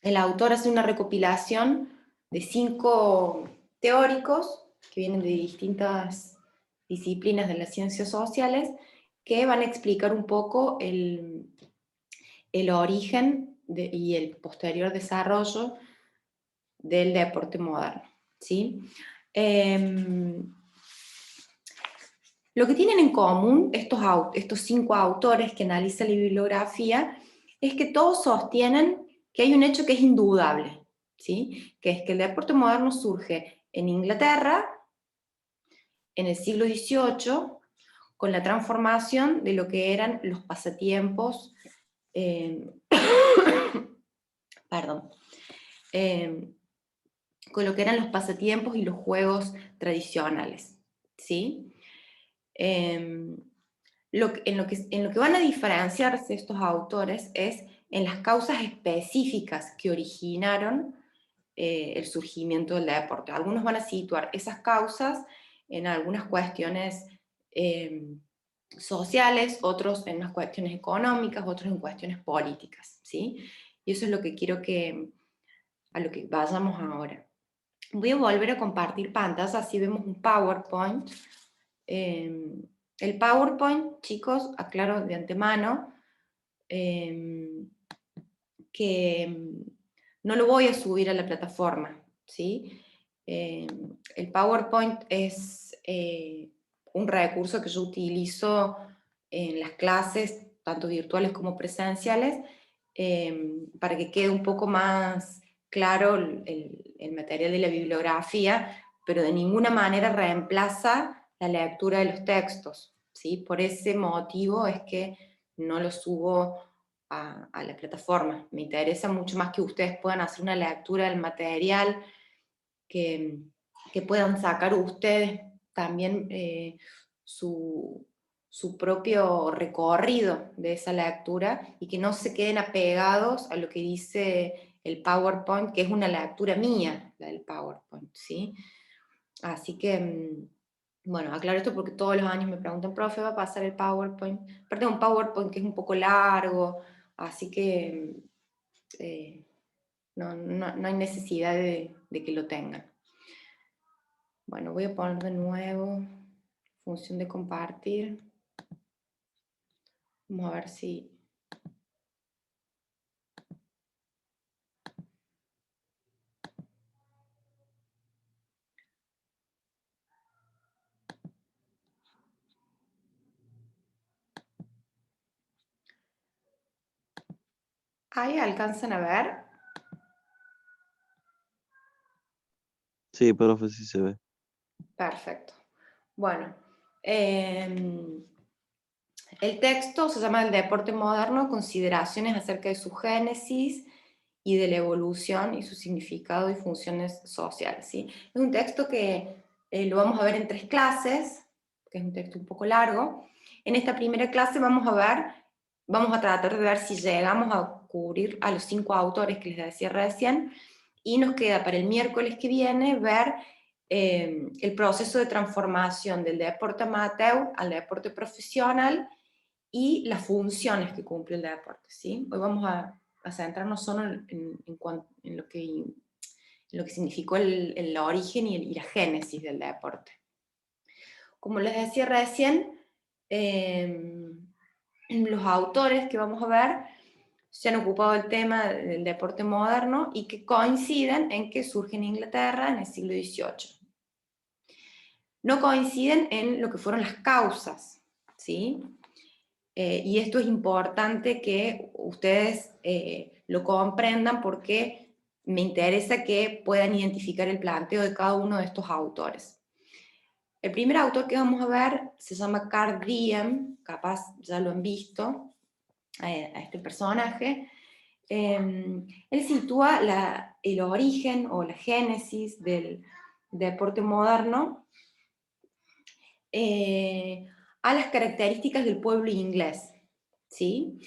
El autor hace una recopilación de 5 teóricos que vienen de distintas disciplinas de las ciencias sociales que van a explicar un poco el origen y el posterior desarrollo del deporte moderno, ¿sí? Lo que tienen en común estos 5 autores que analizan la bibliografía es que todos sostienen que hay un hecho que es indudable, ¿sí? Que es que el deporte moderno surge en Inglaterra en el siglo XVIII con la transformación de lo que eran los pasatiempos, perdón, con lo que eran los pasatiempos y los juegos tradicionales, ¿sí? En lo que van a diferenciarse estos autores es en las causas específicas que originaron el surgimiento del deporte. Algunos van a situar esas causas en algunas cuestiones sociales, otros en unas cuestiones económicas, otros en cuestiones políticas, ¿sí? Y eso es lo que quiero a lo que vayamos ahora. Voy a volver a compartir pantalla, así vemos un PowerPoint. El PowerPoint, chicos, aclaro de antemano, que no lo voy a subir a la plataforma, ¿sí? El PowerPoint es un recurso que yo utilizo en las clases, tanto virtuales como presenciales, para que quede un poco más claro el material de la bibliografía, pero de ninguna manera reemplaza la lectura de los textos, ¿sí? Por ese motivo es que no lo subo a la plataforma. Me interesa mucho más que ustedes puedan hacer una lectura del material, que puedan sacar ustedes también su propio recorrido de esa lectura y que no se queden apegados a lo que dice el PowerPoint, que es una lectura mía, la del PowerPoint, ¿sí? Así que, bueno, aclaro esto porque todos los años me preguntan, profe, ¿va a pasar el PowerPoint? Aparte de un PowerPoint que es un poco largo, así que no hay necesidad de que lo tengan. Bueno, voy a poner de nuevo función de compartir. Vamos a ver si... Ahí alcanzan a ver. Sí, profe, sí se ve. Perfecto. Bueno, el texto se llama El deporte moderno, consideraciones acerca de su génesis y de la evolución y su significado y funciones sociales, ¿sí? Es un texto que lo vamos a ver en 3 clases, que es un texto un poco largo. En esta primera clase vamos a tratar de ver si llegamos a cubrir a los 5 autores que les decía recién, y nos queda para el miércoles que viene ver el proceso de transformación del deporte amateur al deporte profesional y las funciones que cumple el deporte, ¿sí? Hoy vamos a centrarnos solo en lo que significó el origen y la génesis del deporte. Como les decía recién, los autores que vamos a ver se han ocupado del tema del deporte moderno y que coinciden en que surge en Inglaterra en el siglo XVIII. No coinciden en lo que fueron las causas, ¿sí? Y esto es importante que ustedes lo comprendan porque me interesa que puedan identificar el planteo de cada uno de estos autores. El primer autor que vamos a ver se llama Carl Diem, capaz ya lo han visto, a este personaje. Él sitúa el origen o la génesis del deporte moderno a las características del pueblo inglés, ¿sí?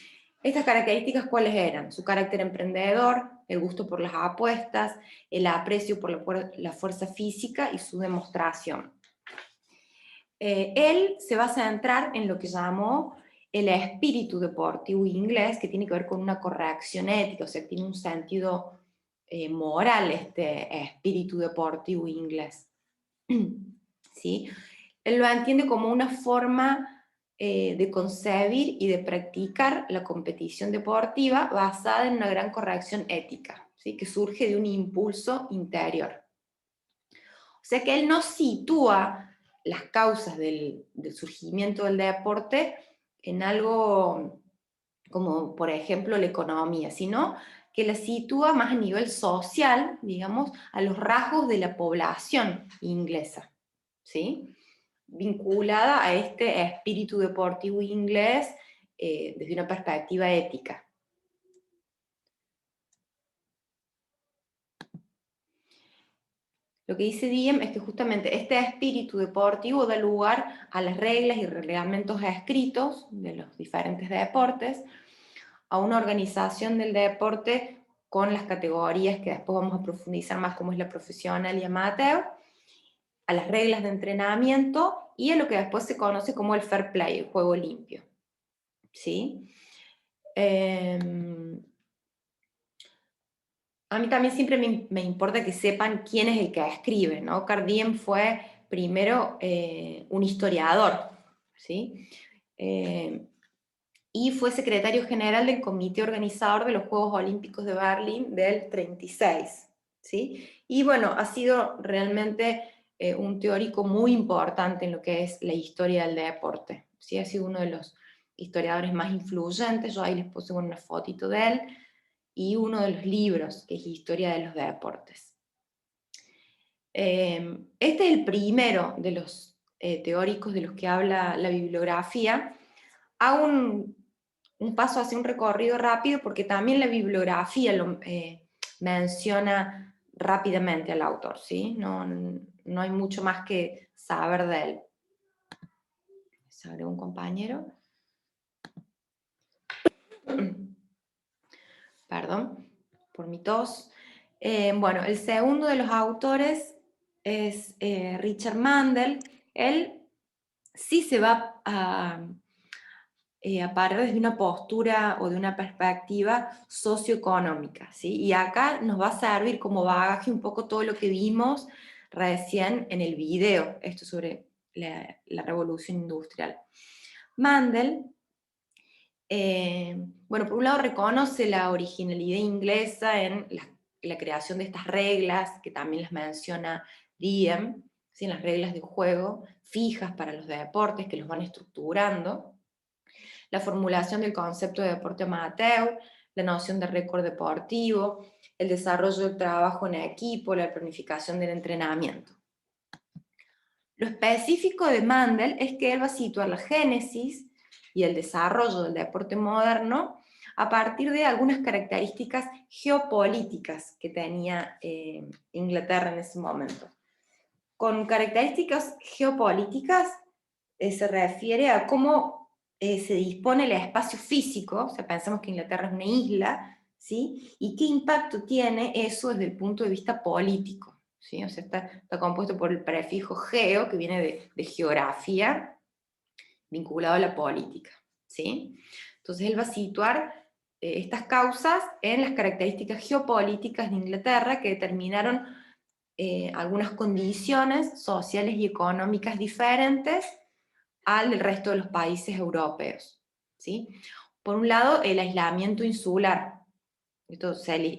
Estas características, ¿cuáles eran? Su carácter emprendedor, el gusto por las apuestas, el aprecio por la fuerza física y su demostración. Él se va a centrar en lo que llamó el espíritu deportivo inglés, que tiene que ver con una corrección ética, o sea, tiene un sentido moral este espíritu deportivo inglés. ¿Sí? Él lo entiende como una forma de concebir y de practicar la competición deportiva basada en una gran corrección ética, ¿sí? Que surge de un impulso interior. O sea que él no sitúa las causas del surgimiento del deporte en algo como, por ejemplo, la economía, sino que la sitúa más a nivel social, digamos, a los rasgos de la población inglesa, ¿sí? Vinculada a este espíritu deportivo inglés desde una perspectiva ética. Lo que dice Diem es que justamente este espíritu deportivo da lugar a las reglas y reglamentos escritos de los diferentes deportes, a una organización del deporte con las categorías que después vamos a profundizar más, como es la profesional y amateur, a las reglas de entrenamiento y a lo que después se conoce como el fair play, el juego limpio. ¿Sí? A mí también siempre me importa que sepan quién es el que escribe, ¿no? Diem fue primero un historiador, ¿sí? Y fue secretario general del comité organizador de los Juegos Olímpicos de Berlín del 36, ¿sí? Y bueno, ha sido realmente un teórico muy importante en lo que es la historia del deporte, ¿sí? Ha sido uno de los historiadores más influyentes, yo ahí les puse una fotito de él, y uno de los libros, que es Historia de los Deportes. Este es el primero de los teóricos de los que habla la bibliografía. Hago un paso hacia un recorrido rápido porque también la bibliografía lo menciona rápidamente al autor, ¿sí? No hay mucho más que saber de él. Se agrega un compañero. Perdón por mi tos. Bueno, el segundo de los autores es Richard Mandel. Él sí se va a parar desde una postura o de una perspectiva socioeconómica, ¿sí? Y acá nos va a servir como bagaje un poco todo lo que vimos recién en el video, esto sobre la revolución industrial. Mandel, bueno, por un lado reconoce la originalidad inglesa en la creación de estas reglas, que también las menciona Diem, ¿sí? Las reglas de juego fijas para los deportes que los van estructurando, la formulación del concepto de deporte amateur, la noción de récord deportivo, el desarrollo del trabajo en equipo, la planificación del entrenamiento. Lo específico de Mandel es que él va a situar la génesis y el desarrollo del deporte moderno a partir de algunas características geopolíticas que tenía Inglaterra en ese momento. Con características geopolíticas se refiere a cómo se dispone el espacio físico, o sea, pensamos que Inglaterra es una isla, ¿sí? Y qué impacto tiene eso desde el punto de vista político, ¿sí? O sea, está compuesto por el prefijo geo, que viene de geografía, vinculado a la política, ¿sí? Entonces él va a situar estas causas en las características geopolíticas de Inglaterra que determinaron algunas condiciones sociales y económicas diferentes al del resto de los países europeos, ¿sí? Por un lado, el aislamiento insular, esto,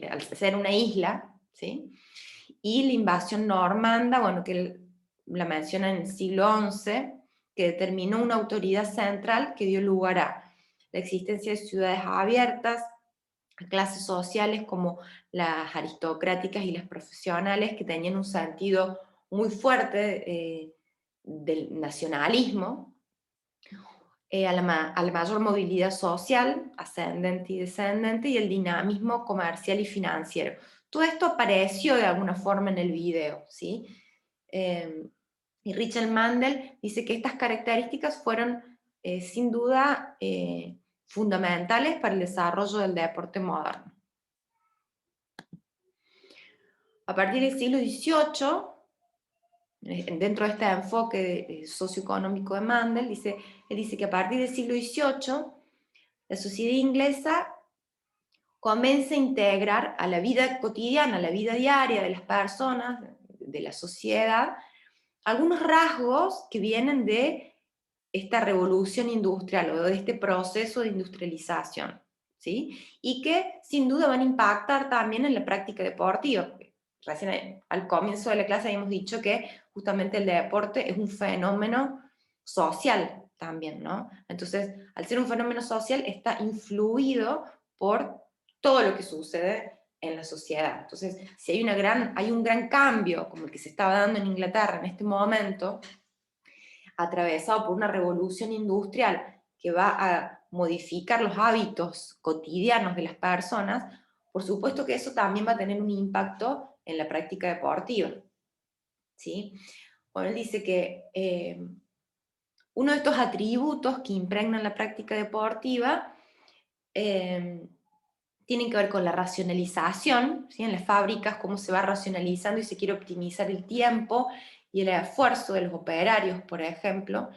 al ser una isla, ¿sí? Y la invasión normanda, bueno, que la menciona en el siglo XI, que determinó una autoridad central que dio lugar a la existencia de ciudades abiertas, a clases sociales como las aristocráticas y las profesionales, que tenían un sentido muy fuerte del nacionalismo, a la mayor movilidad social, ascendente y descendente, y el dinamismo comercial y financiero. Todo esto apareció de alguna forma en el video, ¿sí? Y Richard Mandel dice que estas características fueron sin duda fundamentales para el desarrollo del deporte moderno. A partir del siglo XVIII, dentro de este enfoque socioeconómico de Mandel, él dice que a partir del siglo XVIII, la sociedad inglesa comienza a integrar a la vida cotidiana, a la vida diaria de las personas, de la sociedad, algunos rasgos que vienen de esta revolución industrial o de este proceso de industrialización, ¿sí? Y que sin duda van a impactar también en la práctica deportiva. Recién al comienzo de la clase habíamos dicho que justamente el deporte es un fenómeno social también, ¿no? Entonces, al ser un fenómeno social, está influido por todo lo que sucede en la sociedad. Entonces, si hay un gran cambio, como el que se estaba dando en Inglaterra en este momento, atravesado por una revolución industrial que va a modificar los hábitos cotidianos de las personas, por supuesto que eso también va a tener un impacto en la práctica deportiva, ¿sí? Bueno, él dice que uno de estos atributos que impregnan la práctica deportiva tienen que ver con la racionalización, ¿sí? En las fábricas, cómo se va racionalizando y se quiere optimizar el tiempo y el esfuerzo de los operarios, por ejemplo,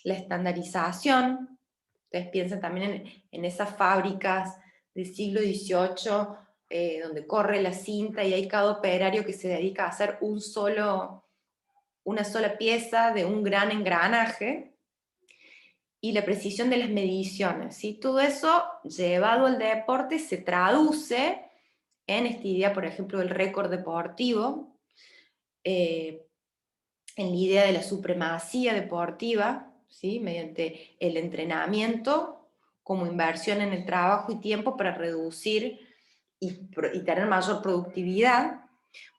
la estandarización. Ustedes piensan también en esas fábricas del siglo XVIII, donde corre la cinta y hay cada operario que se dedica a hacer una sola pieza de un gran engranaje, y la precisión de las mediciones, ¿sí? Todo eso llevado al deporte se traduce en esta idea, por ejemplo, del récord deportivo, en la idea de la supremacía deportiva, ¿sí? Mediante el entrenamiento como inversión en el trabajo y tiempo para reducir y tener mayor productividad.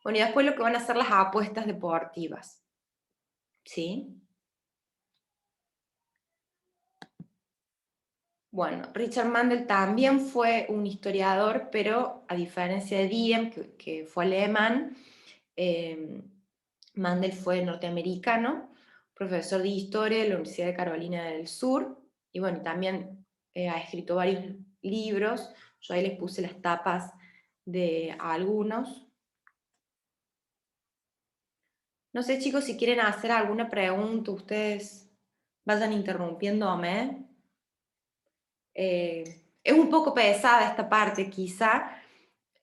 Bueno, y después lo que van a ser las apuestas deportivas, ¿sí? Bueno, Richard Mandel también fue un historiador, pero a diferencia de Diem, que fue alemán, Mandel fue norteamericano, profesor de historia de la Universidad de Carolina del Sur, y bueno, también ha escrito varios libros. Yo ahí les puse las tapas de algunos. No sé, chicos, si quieren hacer alguna pregunta, ustedes vayan interrumpiéndome. Es un poco pesada esta parte quizá,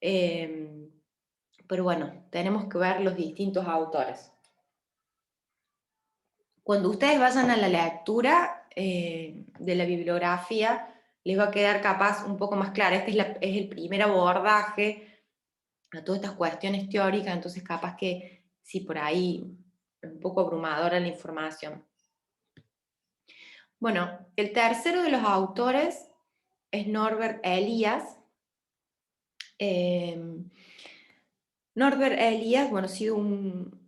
pero bueno, tenemos que ver los distintos autores. Cuando ustedes vayan a la lectura de la bibliografía, les va a quedar capaz un poco más clara. Este es el primer abordaje a todas estas cuestiones teóricas, entonces capaz que sí, por ahí es un poco abrumadora la información. Bueno, el tercero de los autores es Norbert Elias. Norbert Elias, bueno, ha sido un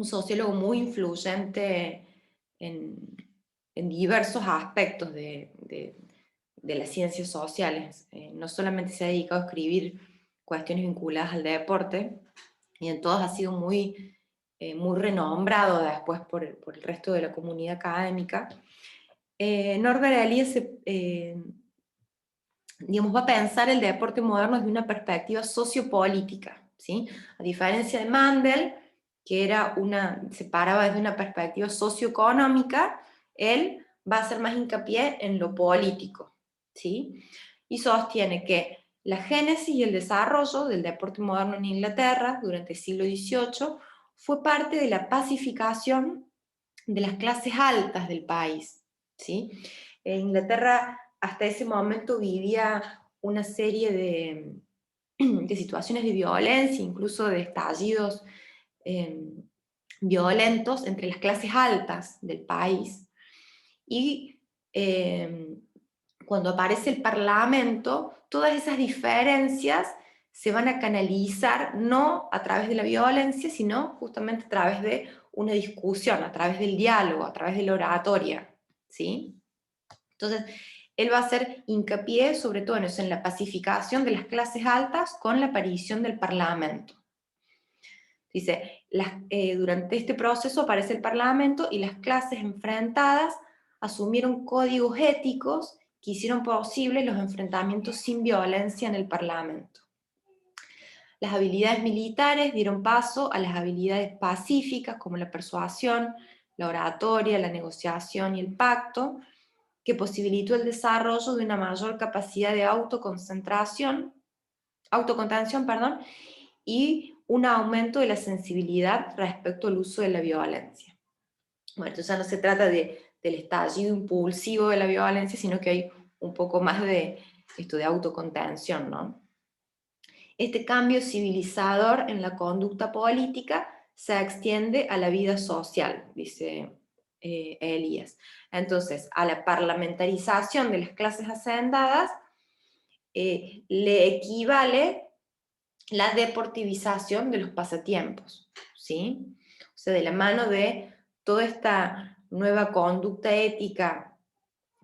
sociólogo muy influyente en diversos aspectos de las ciencias sociales. No solamente se ha dedicado a escribir cuestiones vinculadas al deporte, y en todos ha sido muy renombrado después por el resto de la comunidad académica. Norbert Elias digamos, va a pensar el deporte moderno desde una perspectiva sociopolítica, ¿sí? A diferencia de Mandel, que se paraba desde una perspectiva socioeconómica, él va a hacer más hincapié en lo político, ¿sí? Y sostiene que la génesis y el desarrollo del deporte moderno en Inglaterra durante el siglo XVIII fue parte de la pacificación de las clases altas del país, ¿sí? Inglaterra hasta ese momento vivía una serie de situaciones de violencia, incluso de estallidos violentos entre las clases altas del país. Y cuando aparece el Parlamento, todas esas diferencias se van a canalizar no a través de la violencia, sino justamente a través de una discusión, a través del diálogo, a través de la oratoria, ¿sí? Entonces, él va a hacer hincapié sobre todo en eso, en la pacificación de las clases altas con la aparición del Parlamento. Dice, durante este proceso aparece el Parlamento y las clases enfrentadas asumieron códigos éticos que hicieron posibles los enfrentamientos sin violencia en el Parlamento. Las habilidades militares dieron paso a las habilidades pacíficas como la persuasión, la oratoria, la negociación y el pacto, que posibilitó el desarrollo de una mayor capacidad de autocontención, perdón, y un aumento de la sensibilidad respecto al uso de la violencia. Bueno, entonces ya no se trata del estallido impulsivo de la violencia, sino que hay un poco más de esto de autocontención, ¿no? Este cambio civilizador en la conducta política se extiende a la vida social, dice Elías. Entonces, a la parlamentarización de las clases hacendadas le equivale la deportivización de los pasatiempos, ¿sí? O sea, de la mano de toda esta nueva conducta ética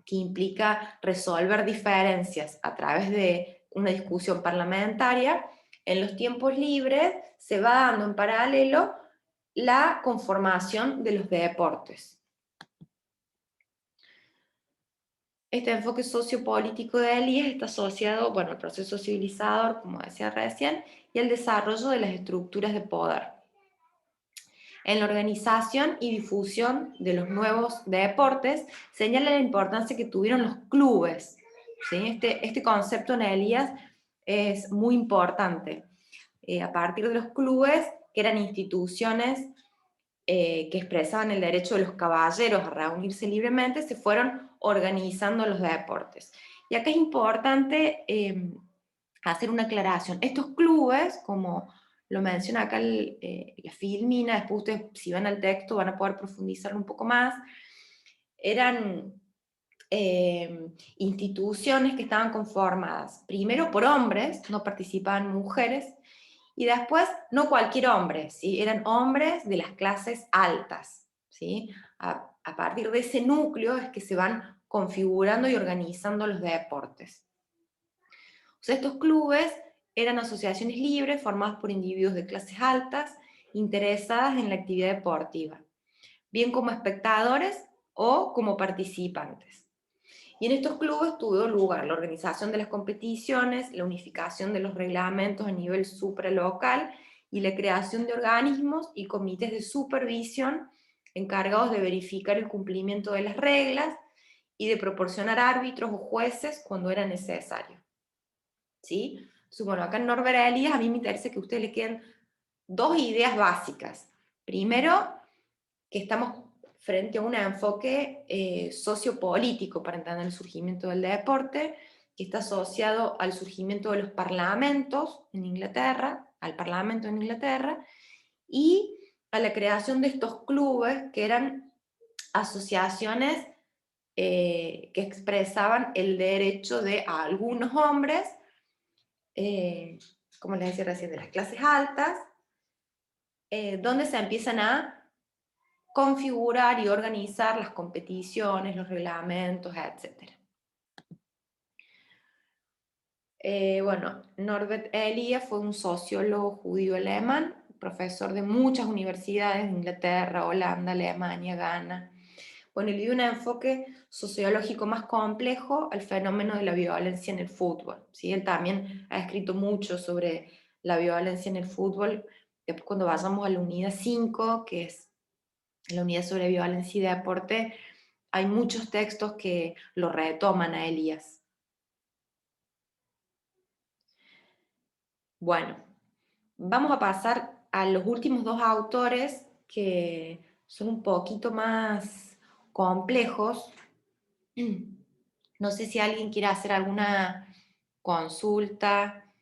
que implica resolver diferencias a través de una discusión parlamentaria, en los tiempos libres se va dando en paralelo la conformación de los deportes. Este enfoque sociopolítico de Elías está asociado, bueno, al proceso civilizador, como decía recién, y al desarrollo de las estructuras de poder. En la organización y difusión de los nuevos deportes, señala la importancia que tuvieron los clubes. ¿Sí? Este concepto en Elías es muy importante. A partir de los clubes, que eran instituciones que expresaban el derecho de los caballeros a reunirse libremente, se fueron organizando los deportes. Y acá es importante hacer una aclaración. Estos clubes, como lo menciona acá la Filmina, después ustedes si van al texto van a poder profundizarlo un poco más, eran instituciones que estaban conformadas primero por hombres, no participaban mujeres, y después no cualquier hombre, ¿sí? Eran hombres de las clases altas. ¿Sí? A partir de ese núcleo es que se van configurando y organizando los deportes. O sea, estos clubes eran asociaciones libres formadas por individuos de clases altas interesadas en la actividad deportiva, bien como espectadores o como participantes. Y en estos clubes tuvo lugar la organización de las competiciones, la unificación de los reglamentos a nivel supralocal y la creación de organismos y comités de supervisión encargados de verificar el cumplimiento de las reglas y de proporcionar árbitros o jueces cuando era necesario. ¿Sí? Entonces, bueno, acá en Norbert Elias a mí me interesa que a ustedes le queden dos ideas básicas. Primero, que estamos frente a un enfoque sociopolítico para entender el surgimiento del deporte, que está asociado al surgimiento de los parlamentos en Inglaterra, al parlamento en Inglaterra, y a la creación de estos clubes que eran asociaciones que expresaban el derecho de algunos hombres, como les decía recién, de las clases altas, donde se empiezan a configurar y organizar las competiciones, los reglamentos, etc. Bueno, Norbert Elias fue un sociólogo judío alemán, profesor de muchas universidades de Inglaterra, Holanda, Alemania, Ghana. Bueno, y le dio un enfoque sociológico más complejo al fenómeno de la violencia en el fútbol. ¿Sí? Él también ha escrito mucho sobre la violencia en el fútbol. Después cuando vayamos a la unidad 5, que es la unidad sobre violencia y deporte, hay muchos textos que lo retoman a Elías. Bueno, vamos a pasar a los últimos dos autores que son un poquito más complejos. No sé si alguien quiere hacer alguna consulta,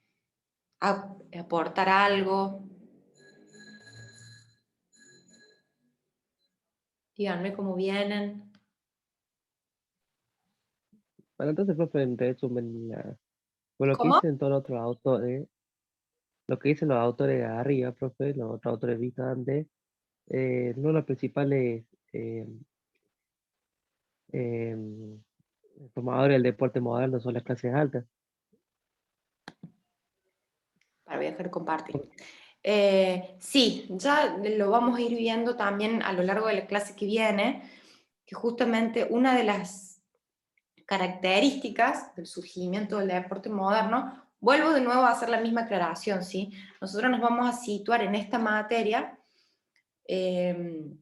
aportar algo. Díganme cómo vienen. Bueno, entonces, profe, en resumen, con lo que ¿Cómo? dicen todos los otros autores, lo que dicen los autores de arriba, profe, los otros autores vistos antes, uno de los principales eh, formadores del deporte moderno son las clases altas. Para voy a dejar de compartir. Sí, ya lo vamos a ir viendo también a lo largo de la clase que viene, que justamente una de las características del surgimiento del deporte moderno vuelvo de nuevo a hacer la misma aclaración, ¿sí? Nosotros nos vamos a situar en esta materia, en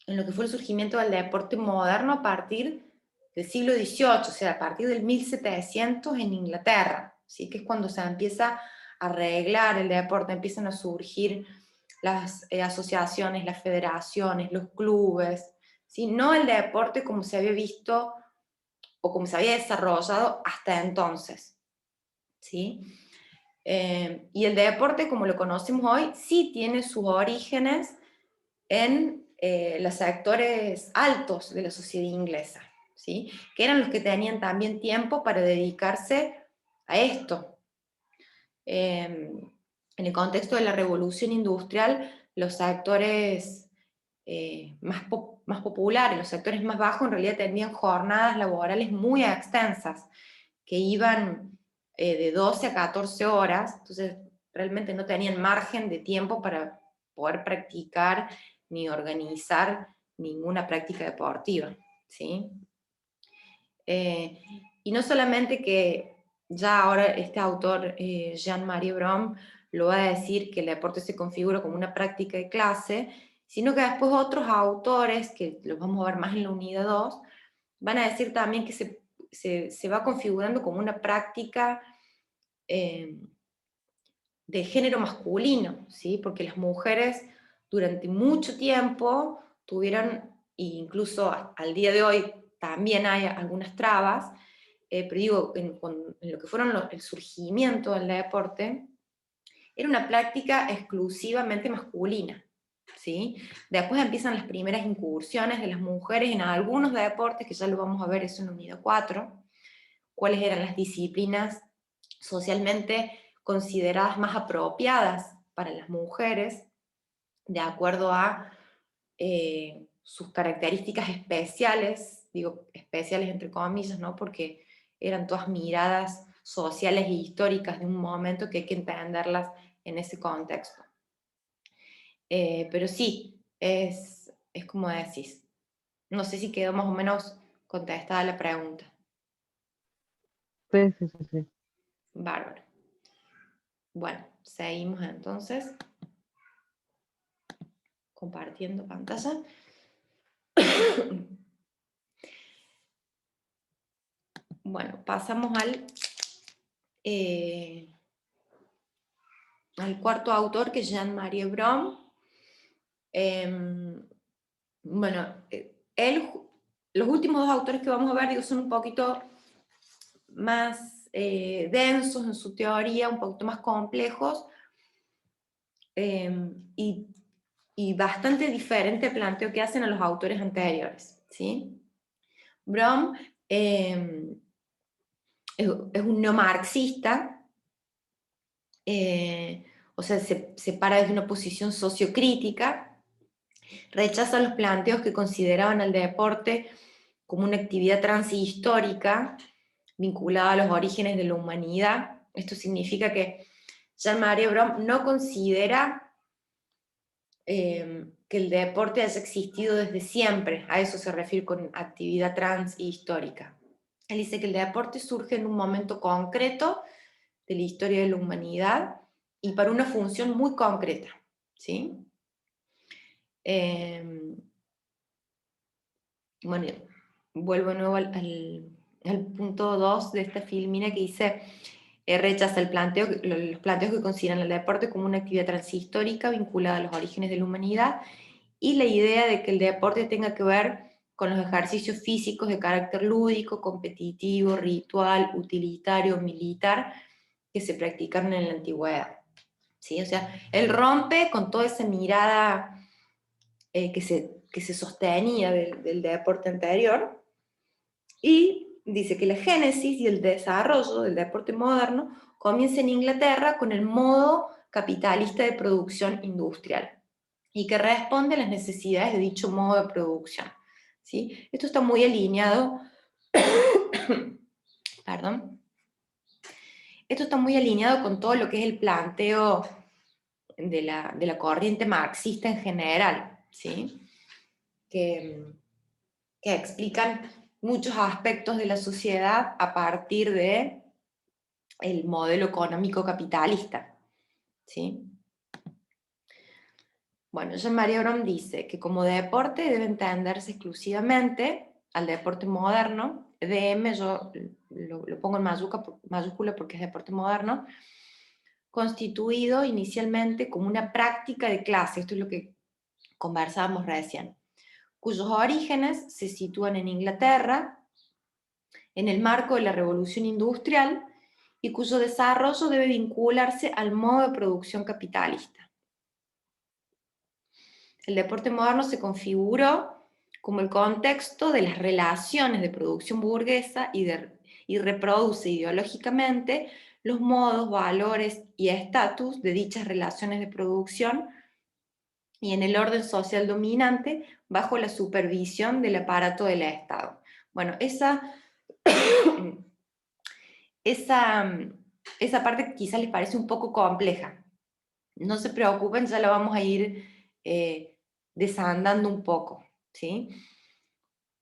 lo que fue el surgimiento del deporte moderno a partir del siglo XVIII, o sea, a partir del 1700 en Inglaterra, ¿sí? Que es cuando se empieza a arreglar el deporte, empiezan a surgir las asociaciones, las federaciones, los clubes, ¿sí? No el deporte como se había visto o como se había desarrollado hasta entonces, ¿sí? Y el deporte, como lo conocemos hoy, sí tiene sus orígenes en los sectores altos de la sociedad inglesa, ¿sí? Que eran los que tenían también tiempo para dedicarse a esto. En el contexto de la revolución industrial, los sectores más populares, los sectores más bajos, en realidad tenían jornadas laborales muy extensas, que iban de 12 a 14 horas, entonces realmente no tenían margen de tiempo para poder practicar ni organizar ninguna práctica deportiva, ¿sí? Y no solamente que ya ahora este autor, Jean-Marie Brom, lo va a decir que el deporte se configura como una práctica de clase, sino que después otros autores, que los vamos a ver más en la unidad 2, van a decir también que se va configurando como una práctica de género masculino, ¿sí? Porque las mujeres durante mucho tiempo tuvieron, e incluso al día de hoy también hay algunas trabas, pero digo, en lo que fueron el surgimiento del deporte, era una práctica exclusivamente masculina, ¿sí? Después empiezan las primeras incursiones de las mujeres en algunos deportes, que ya lo vamos a ver eso en la unidad 4, cuáles eran las disciplinas socialmente consideradas más apropiadas para las mujeres, de acuerdo a sus características especiales, digo especiales entre comillas, ¿no? Porque eran todas miradas sociales e históricas de un momento que hay que entenderlas en ese contexto. Pero sí, es como decís. No sé si quedó más o menos contestada la pregunta. Sí, sí, sí, sí. Bárbaro. Bueno, seguimos entonces compartiendo pantalla. Bueno, pasamos al cuarto autor, que es Jean-Marie Brom. Bueno, los últimos dos autores que vamos a ver, digo, son un poquito más densos en su teoría, un poquito más complejos, y bastante diferente el planteo que hacen a los autores anteriores, ¿sí? Brom es un neomarxista, o sea, se para desde una posición sociocrítica, rechaza los planteos que consideraban al deporte como una actividad transhistórica vinculada a los orígenes de la humanidad. Esto significa que Jean-Marie Brom no considera que el deporte haya existido desde siempre, a eso se refiere con actividad transhistórica. Él dice que el deporte surge en un momento concreto de la historia de la humanidad y para una función muy concreta, ¿sí? Bueno, vuelvo de nuevo al punto 2 de esta filmina que dice, rechaza los planteos que consideran el deporte como una actividad transhistórica vinculada a los orígenes de la humanidad y la idea de que el deporte tenga que ver con los ejercicios físicos de carácter lúdico, competitivo, ritual, utilitario, militar, que se practicaron en la antigüedad. ¿Sí? O sea, él rompe con toda esa mirada que se sostenía del deporte anterior, y dice que la génesis y el desarrollo del deporte moderno comienza en Inglaterra con el modo capitalista de producción industrial, y que responde a las necesidades de dicho modo de producción, ¿sí? Esto está muy alineado, perdón, esto está muy alineado con todo lo que es el planteo de la corriente marxista en general, ¿sí? Que explican muchos aspectos de la sociedad a partir de el modelo económico capitalista, ¿sí? Bueno, Jean-Marie Brom dice que como deporte debe entenderse exclusivamente al deporte moderno. DM yo lo pongo en mayúscula porque es deporte moderno, constituido inicialmente como una práctica de clase, esto es lo que conversábamos recién, cuyos orígenes se sitúan en Inglaterra, en el marco de la Revolución Industrial, y cuyo desarrollo debe vincularse al modo de producción capitalista. El deporte moderno se configuró como el contexto de las relaciones de producción burguesa y reproduce ideológicamente los modos, valores y estatus de dichas relaciones de producción y en el orden social dominante bajo la supervisión del aparato del Estado. Bueno, esa parte quizás les parece un poco compleja. No se preocupen, ya la vamos a ir desandando un poco, ¿sí?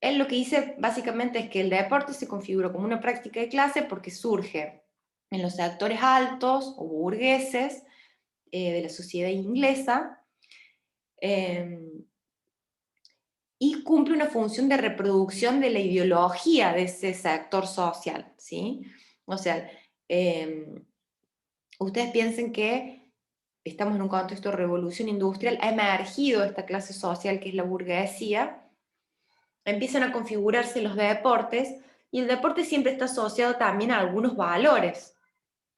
Él lo que dice básicamente es que el deporte se configuró como una práctica de clase porque surge en los sectores altos o burgueses de la sociedad inglesa, y cumple una función de reproducción de la ideología de ese sector social, ¿sí? O sea, ustedes piensen que estamos en un contexto de revolución industrial, ha emergido esta clase social que es la burguesía, empiezan a configurarse los deportes, y el deporte siempre está asociado también a algunos valores,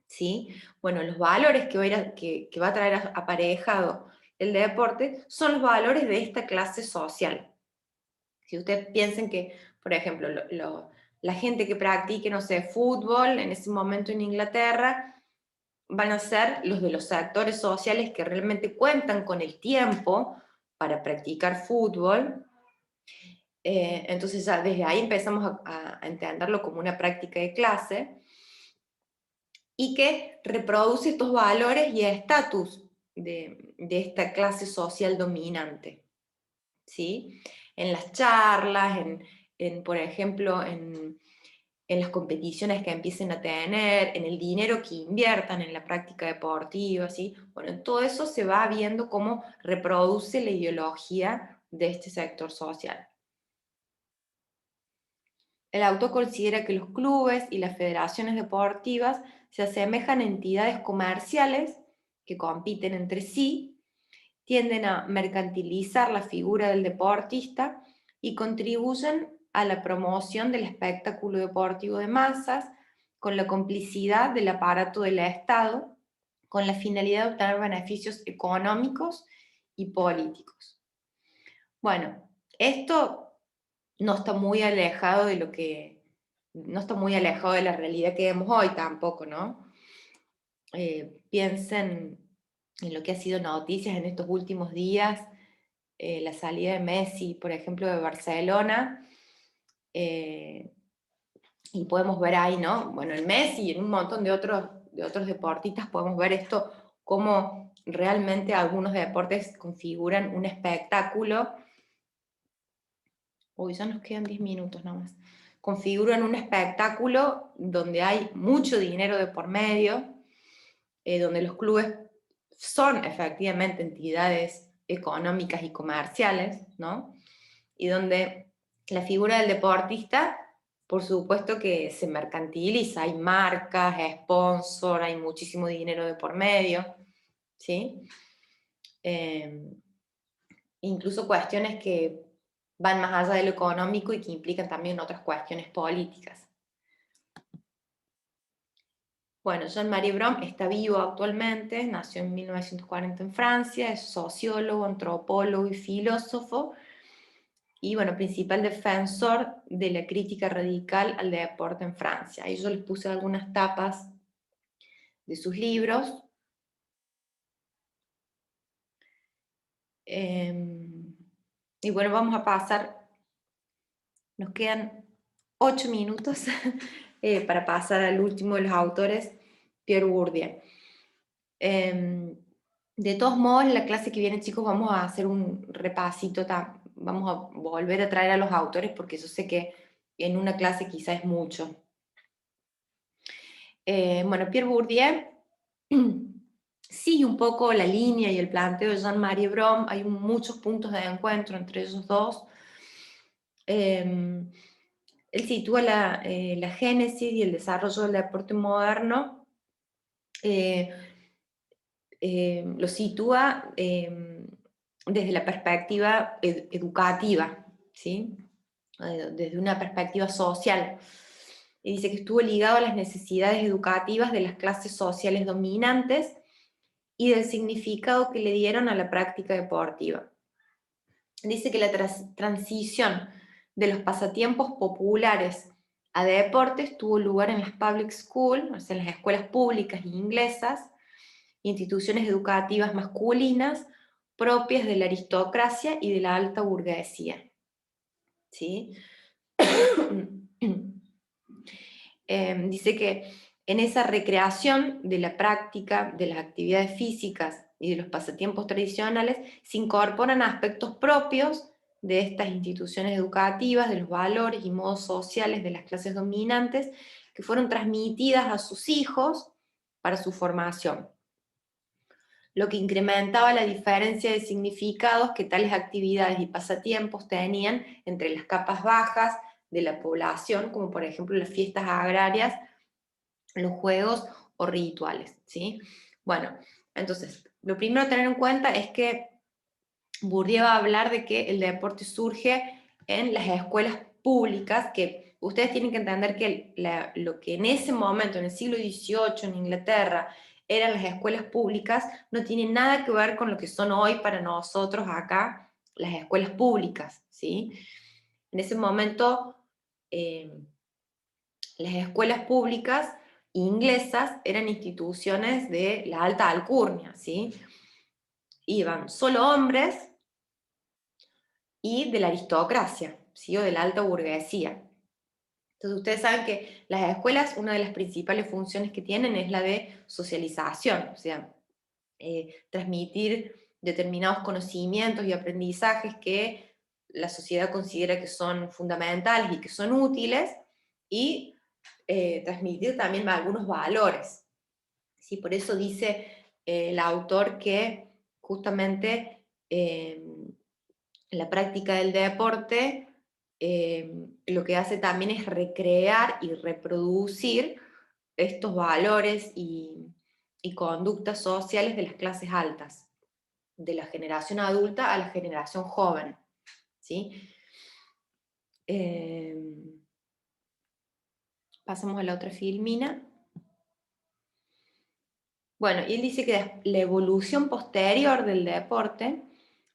¿sí? Bueno, los valores que va a traer aparejado el deporte son los valores de esta clase social. Si ustedes piensen que, por ejemplo, la gente que practique, no sé, fútbol en ese momento en Inglaterra, van a ser los de los sectores sociales que realmente cuentan con el tiempo para practicar fútbol. Entonces ya desde ahí empezamos a entenderlo como una práctica de clase y que reproduce estos valores y estatus de esta clase social dominante, ¿sí? En las charlas, por ejemplo, en las competiciones que empiecen a tener, en el dinero que inviertan en la práctica deportiva, ¿sí? Bueno, en todo eso se va viendo cómo reproduce la ideología de este sector social. El autor considera que los clubes y las federaciones deportivas se asemejan a entidades comerciales que compiten entre sí, tienden a mercantilizar la figura del deportista y contribuyen a la promoción del espectáculo deportivo de masas con la complicidad del aparato del Estado, con la finalidad de obtener beneficios económicos y políticos. Bueno, esto no está muy alejado de no está muy alejado de la realidad que vemos hoy tampoco, ¿no? Piensen en lo que ha sido noticias en estos últimos días, la salida de Messi, por ejemplo, de Barcelona, y podemos ver ahí, ¿no? Bueno, el Messi y en un montón de otros deportistas podemos ver esto, cómo realmente algunos deportes configuran un espectáculo. Uy, ya nos quedan 10 minutos nomás. Configuran un espectáculo donde hay mucho dinero de por medio, donde los clubes son efectivamente entidades económicas y comerciales, ¿no? Y donde la figura del deportista, por supuesto que se mercantiliza, hay marcas, sponsor, hay muchísimo dinero de por medio, ¿sí? Incluso cuestiones que van más allá de lo económico y que implican también otras cuestiones políticas. Bueno, Jean-Marie Brom está vivo actualmente, nació en 1940 en Francia, es sociólogo, antropólogo y filósofo, y bueno, principal defensor de la crítica radical al deporte en Francia. Ahí yo les puse algunas tapas de sus libros. Y bueno, vamos a pasar, nos quedan 8 minutos para pasar al último de los autores, Pierre Bourdieu. De todos modos, en la clase que viene, chicos, vamos a hacer un repasito, vamos a volver a traer a los autores porque yo sé que en una clase quizá es mucho. Bueno, Pierre Bourdieu sigue un poco la línea y el planteo de Jean-Marie Brom. Hay muchos puntos de encuentro entre ellos dos. Él sitúa la génesis y el desarrollo del deporte moderno, lo sitúa desde la perspectiva educativa, ¿sí? Desde una perspectiva social. Y dice que estuvo ligado a las necesidades educativas de las clases sociales dominantes y del significado que le dieron a la práctica deportiva. Dice que la transición de los pasatiempos populares a deportes tuvo lugar en las public schools, o sea, en las escuelas públicas y inglesas, instituciones educativas masculinas propias de la aristocracia y de la alta burguesía. ¿Sí? Dice que en esa recreación de la práctica de las actividades físicas y de los pasatiempos tradicionales se incorporan aspectos propios de estas instituciones educativas, de los valores y modos sociales de las clases dominantes que fueron transmitidas a sus hijos para su formación, lo que incrementaba la diferencia de significados que tales actividades y pasatiempos tenían entre las capas bajas de la población, como por ejemplo las fiestas agrarias, los juegos o rituales, ¿sí? Bueno, entonces, lo primero a tener en cuenta es que Bourdieu va a hablar de que el deporte surge en las escuelas públicas, que ustedes tienen que entender que lo que en ese momento, en el siglo XVIII, en Inglaterra, eran las escuelas públicas, no tiene nada que ver con lo que son hoy para nosotros acá las escuelas públicas, ¿sí? En ese momento, las escuelas públicas inglesas eran instituciones de la alta alcurnia, ¿sí? Iban solo hombres y de la aristocracia, ¿sí? O de la alta burguesía. Entonces ustedes saben que las escuelas, una de las principales funciones que tienen es la de socialización, o sea, transmitir determinados conocimientos y aprendizajes que la sociedad considera que son fundamentales y que son útiles, y transmitir también algunos valores. ¿Sí? Por eso dice el autor que justamente la práctica del deporte lo que hace también es recrear y reproducir estos valores y conductas sociales de las clases altas, de la generación adulta a la generación joven. ¿Sí? Pasamos a la otra filmina. Bueno, y él dice que la evolución posterior del deporte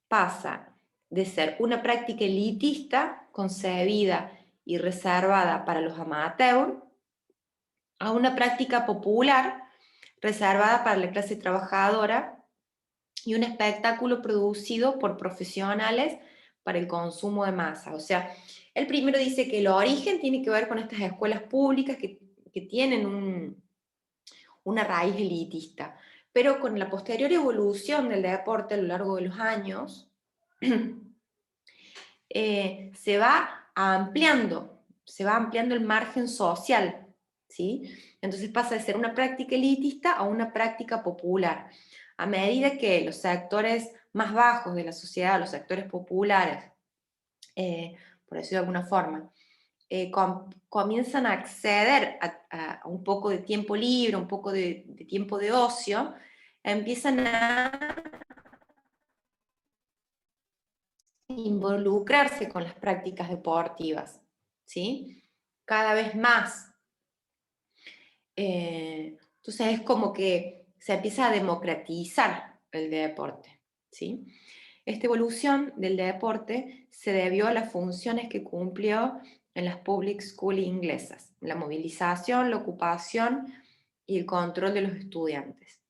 pasa de ser una práctica elitista, concebida y reservada para los amateurs, a una práctica popular, reservada para la clase trabajadora, y un espectáculo producido por profesionales para el consumo de masa. O sea, él primero dice que el origen tiene que ver con estas escuelas públicas que tienen una raíz elitista, pero con la posterior evolución del deporte a lo largo de los años, se va ampliando el margen social, ¿sí? Entonces pasa de ser una práctica elitista a una práctica popular. A medida que los sectores más bajos de la sociedad, los sectores populares, por decirlo de alguna forma, comienzan a acceder a un poco de tiempo libre, un poco de tiempo de ocio, empiezan a involucrarse con las prácticas deportivas, ¿sí? Cada vez más. Entonces es como que se empieza a democratizar el deporte, ¿sí? Esta evolución del deporte se debió a las funciones que cumplió en las public schools inglesas, la movilización, la ocupación y el control de los estudiantes.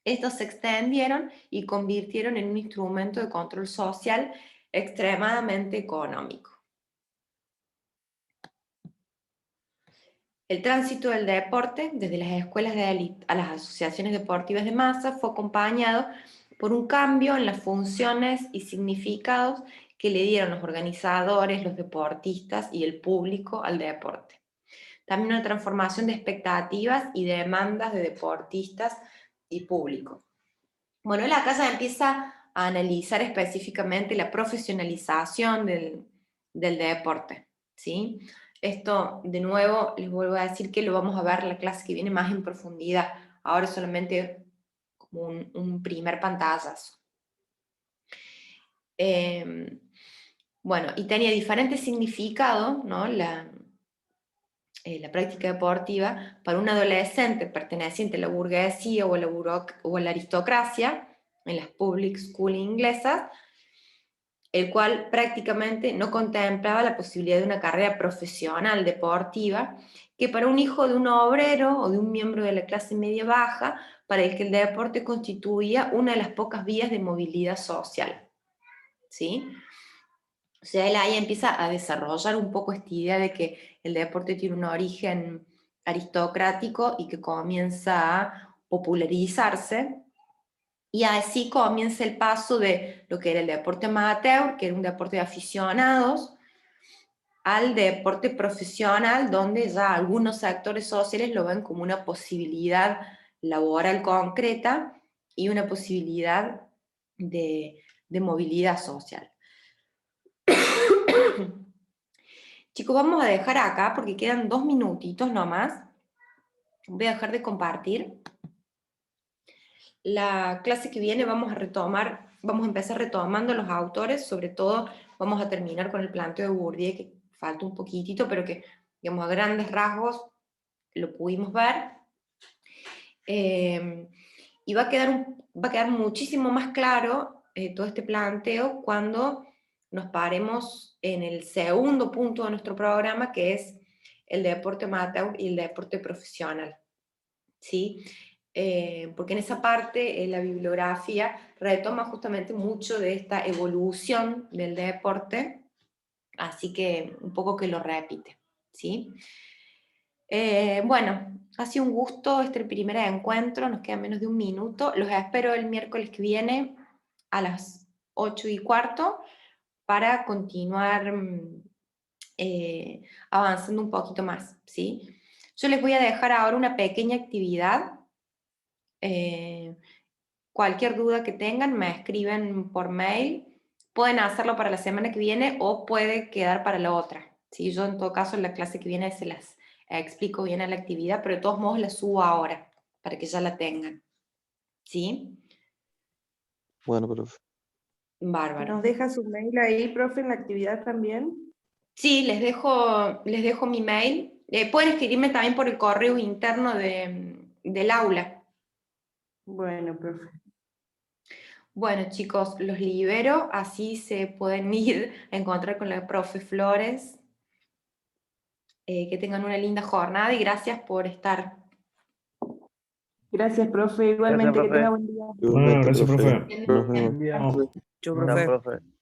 Estos se extendieron y convirtieron en un instrumento de control social extremadamente económico. El tránsito del deporte, desde las escuelas de élite a las asociaciones deportivas de masa, fue acompañado por un cambio en las funciones y significados que le dieron los organizadores, los deportistas y el público al deporte. También una transformación de expectativas y de demandas de deportistas y público. Bueno, la casa empieza a analizar específicamente la profesionalización del deporte, ¿sí? Esto, de nuevo, les vuelvo a decir que lo vamos a ver en la clase que viene más en profundidad. Ahora solamente como un primer pantallazo. Bueno, y tenía diferentes significados, ¿no? La práctica deportiva para un adolescente perteneciente a la burguesía o a la aristocracia, en las public schools inglesas, el cual prácticamente no contemplaba la posibilidad de una carrera profesional deportiva, que para un hijo de un obrero o de un miembro de la clase media baja, para el que el deporte constituía una de las pocas vías de movilidad social. ¿Sí? O sea, él ahí empieza a desarrollar un poco esta idea de que el deporte tiene un origen aristocrático y que comienza a popularizarse, y así comienza el paso de lo que era el deporte amateur, que era un deporte de aficionados, al deporte profesional, donde ya algunos sectores sociales lo ven como una posibilidad laboral concreta y una posibilidad de movilidad social. Chicos, vamos a dejar acá porque quedan 2 minutitos nomás. Voy a dejar de compartir. La clase que viene vamos a empezar retomando los autores, sobre todo vamos a terminar con el planteo de Bourdieu, que falta un poquitito, pero que, digamos, a grandes rasgos lo pudimos ver. Y va a quedar muchísimo más claro todo este planteo cuando nos paremos en el segundo punto de nuestro programa, que es el deporte amateur y el deporte profesional, ¿sí? Porque en esa parte la bibliografía retoma justamente mucho de esta evolución del deporte, así que un poco que lo repite, ¿sí? Bueno, ha sido un gusto este primer encuentro, nos queda menos de 1 minuto, los espero el miércoles que viene a las 8:15 para continuar avanzando un poquito más, ¿sí? Yo les voy a dejar ahora una pequeña actividad. Cualquier duda que tengan me escriben por mail, pueden hacerlo para la semana que viene o puede quedar para la otra, ¿sí? Yo en todo caso en la clase que viene se las explico bien a la actividad, pero de todos modos la subo ahora para que ya la tengan, ¿sí? Bueno, profe. Bárbaro. ¿Nos deja su mail ahí, profe, en la actividad también? Sí, les dejo mi mail. Pueden escribirme también por el correo interno del aula. Bueno, profe. Bueno, chicos, los libero, así se pueden ir a encontrar con la profe Flores. Que tengan una linda jornada y gracias por estar. Gracias, profe. Igualmente, Gracias, que profe. tenga buen día. Igualmente, gracias, profe. profe. Nos vemos. Buen día. Chao. Chau, Chao, profe. profe.